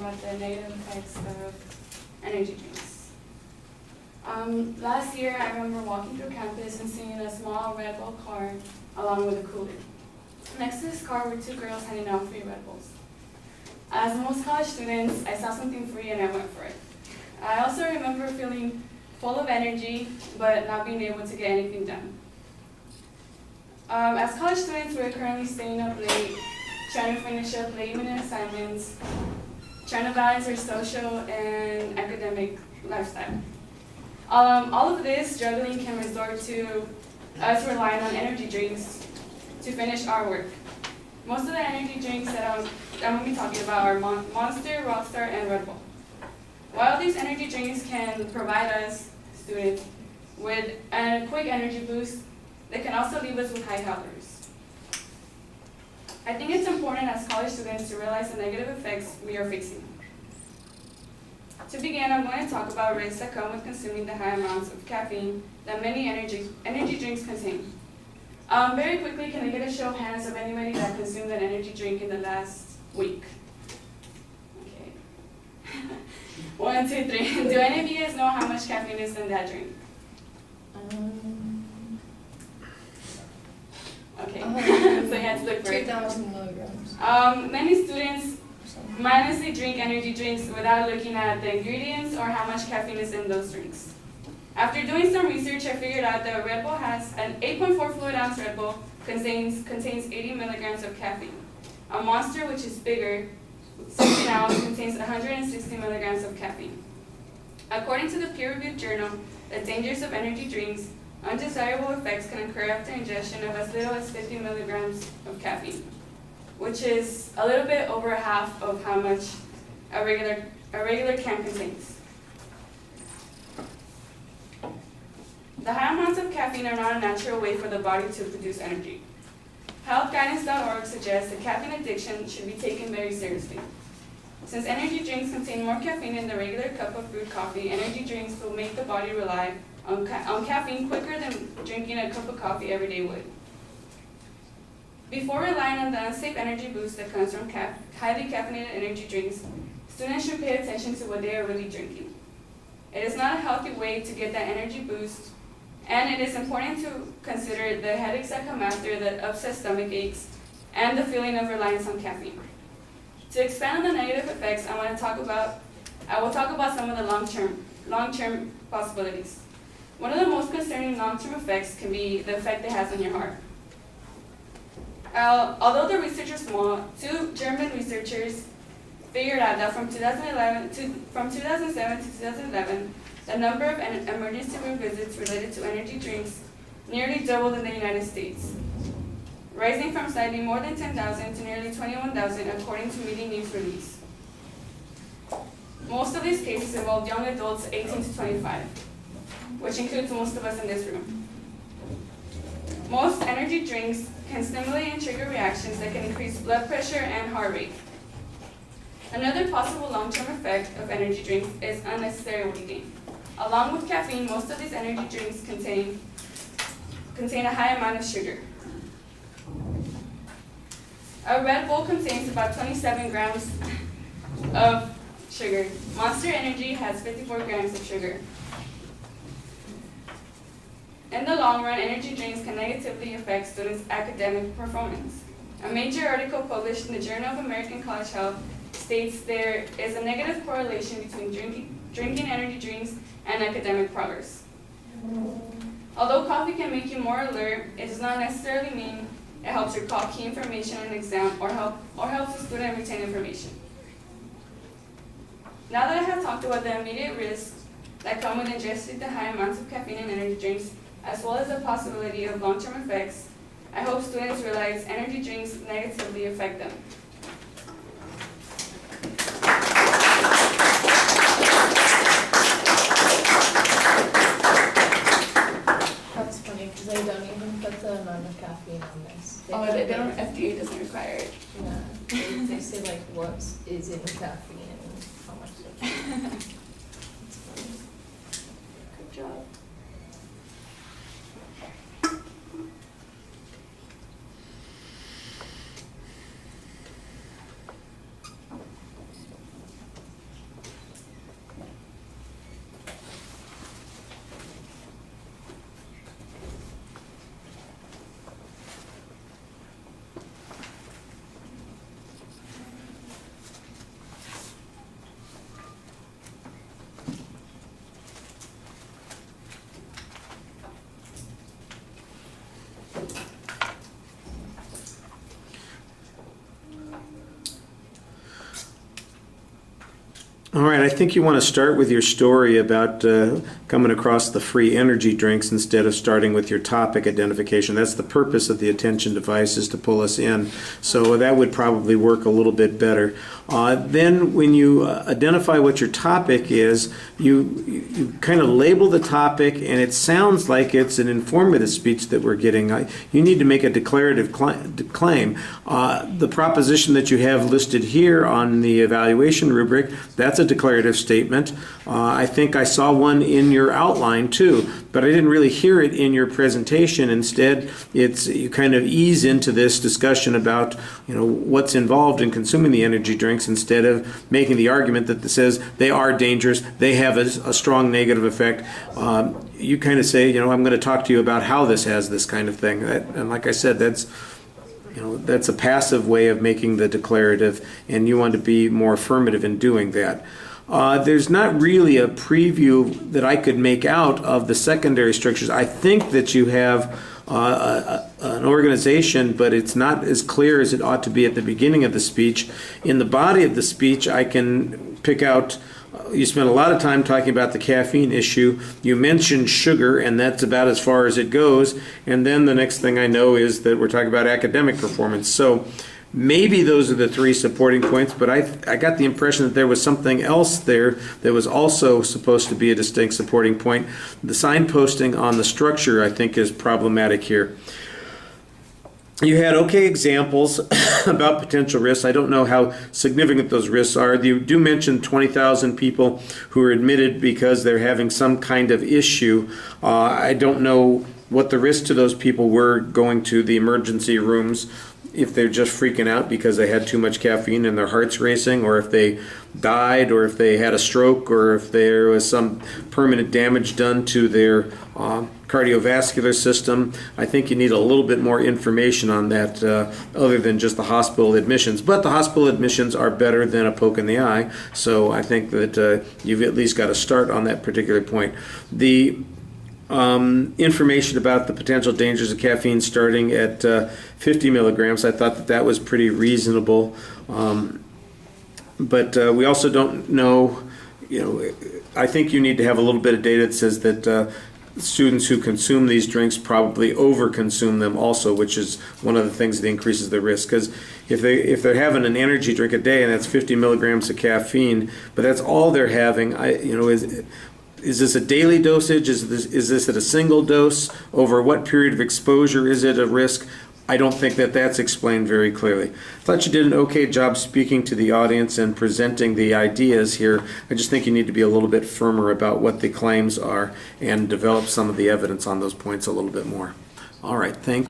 about the negative effects of energy drinks. Last year, I remember walking through campus and seeing a small Red Bull car along with a cooler. Next to this car were two girls handing out free Red Bulls. As most college students, I saw something free and I went for it. I also remember feeling full of energy, but not being able to get anything done. As college students, we're currently staying up late, trying to finish up late-minute assignments, trying to balance our social and academic lifestyle. All of this juggling can resort to us relying on energy drinks to finish our work. Most of the energy drinks that I'm going to be talking about are Monster, Rockstar, and Red Bull. While these energy drinks can provide us, students, with a quick energy boost, they can also leave us with high calories. I think it's important as college students to realize the negative effects we are facing. To begin, I'm going to talk about risks that come with consuming the high amounts of caffeine that many energy drinks contain. Very quickly, can I get a show of hands of anybody that consumed an energy drink in the last week? Okay. 1, 2, 3. Do any of you guys know how much caffeine is in that drink? Okay, so you have to look for it. 2,000 milligrams. Many students mindlessly drink energy drinks without looking at the ingredients or how much caffeine is in those drinks. After doing some research, I figured out that Red Bull has an 8.4 fluid ounce Red Bull contains 80 milligrams of caffeine. A Monster, which is bigger, 16 ounce, contains 160 milligrams of caffeine. According to the peer-reviewed journal, The Dangers of Energy Drinks, undesirable effects can occur after ingestion of as little as 50 milligrams of caffeine, which is a little bit over half of how much a regular can contains. The high amounts of caffeine are not a natural way for the body to produce energy. HealthGuidance.org suggests that caffeine addiction should be taken very seriously. Since energy drinks contain more caffeine than the regular cup of brewed coffee, energy drinks will make the body rely on caffeine quicker than drinking a cup of coffee every day would. Before relying on the unsafe energy boost that comes from highly caffeinated energy drinks, students should pay attention to what they are really drinking. It is not a healthy way to get that energy boost, and it is important to consider the headaches that come after, the upset stomach aches, and the feeling of reliance on caffeine. To expand on the negative effects, I will talk about some of the long-term possibilities. One of the most concerning long-term effects can be the effect it has on your heart. Although the research is small, 2 German researchers figured out that from 2007 to 2011, the number of emergency room visits related to energy drinks nearly doubled in the United States, rising from slightly more than 10,000 to nearly 21,000 according to meeting news release. Most of these cases involved young adults 18 to 25, which includes most of us in this room. Most energy drinks can stimulate and trigger reactions that can increase blood pressure and heart rate. Another possible long-term effect of energy drinks is unnecessary weight gain. Along with caffeine, most of these energy drinks contain a high amount of sugar. A Red Bull contains about 27 grams of sugar. Monster Energy has 54 grams of sugar. In the long run, energy drinks can negatively affect students' academic performance. A major article published in the Journal of American College Health states there is a negative correlation between drinking energy drinks and academic progress. Although coffee can make you more alert, it does not necessarily mean it helps recall key information in an exam or helps the student retain information. Now that I have talked about the immediate risks that come with ingesting the high amounts of caffeine in energy drinks, as well as the possibility of long-term effects, I hope students realize energy drinks negatively affect them. That's funny because they don't even put the amount of caffeine on this. They don't, FDA doesn't require it. Yeah, they say like what is in the caffeine and how much. It's funny. Good job. All right, I think you want to start with your story about coming across the free energy drinks instead of starting with your topic identification. That's the purpose of the attention device, is to pull us in. So that would probably work a little bit better. Then when you identify what your topic is, you kind of label the topic, and it sounds like it's an informative speech that we're getting. You need to make a declarative claim. The proposition that you have listed here on the evaluation rubric, that's a declarative statement. I think I saw one in your outline too, but I didn't really hear it in your presentation. Instead, you kind of ease into this discussion about what's involved in consuming the energy drinks instead of making the argument that says they are dangerous, they have a strong negative effect. You kind of say, I'm going to talk to you about how this has this kind of thing. And like I said, that's a passive way of making the declarative, and you want to be more affirmative in doing that. There's not really a preview that I could make out of the secondary structures. I think that you have an organization, but it's not as clear as it ought to be at the beginning of the speech. In the body of the speech, I can pick out, you spent a lot of time talking about the caffeine issue. You mentioned sugar, and that's about as far as it goes. And then the next thing I know is that we're talking about academic performance. So maybe those are the three supporting points, but I got the impression that there was something else there that was also supposed to be a distinct supporting point. The signposting on the structure, I think, is problematic here. You had okay examples about potential risks. I don't know how significant those risks are. You do mention 20,000 people who are admitted because they're having some kind of issue. I don't know what the risks to those people were going to the emergency rooms, if they're just freaking out because they had too much caffeine and their heart's racing, or if they died, or if they had a stroke, or if there was some permanent damage done to their cardiovascular system. I think you need a little bit more information on that other than just the hospital admissions. But the hospital admissions are better than a poke in the eye, so I think that you've at least got to start on that particular point. The information about the potential dangers of caffeine starting at 50 milligrams, I thought that was pretty reasonable. But we also don't know, I think you need to have a little bit of data that says that students who consume these drinks probably overconsume them also, which is one of the things that increases the risk. Because if they're having an energy drink a day and that's 50 milligrams of caffeine, but that's all they're having, is this a daily dosage? Is this at a single dose? Over what period of exposure is it a risk? I don't think that that's explained very clearly. I thought you did an okay job speaking to the audience and presenting the ideas here. I just think you need to be a little bit firmer about what the claims are and develop some of the evidence on those points a little bit more. All right, thank you.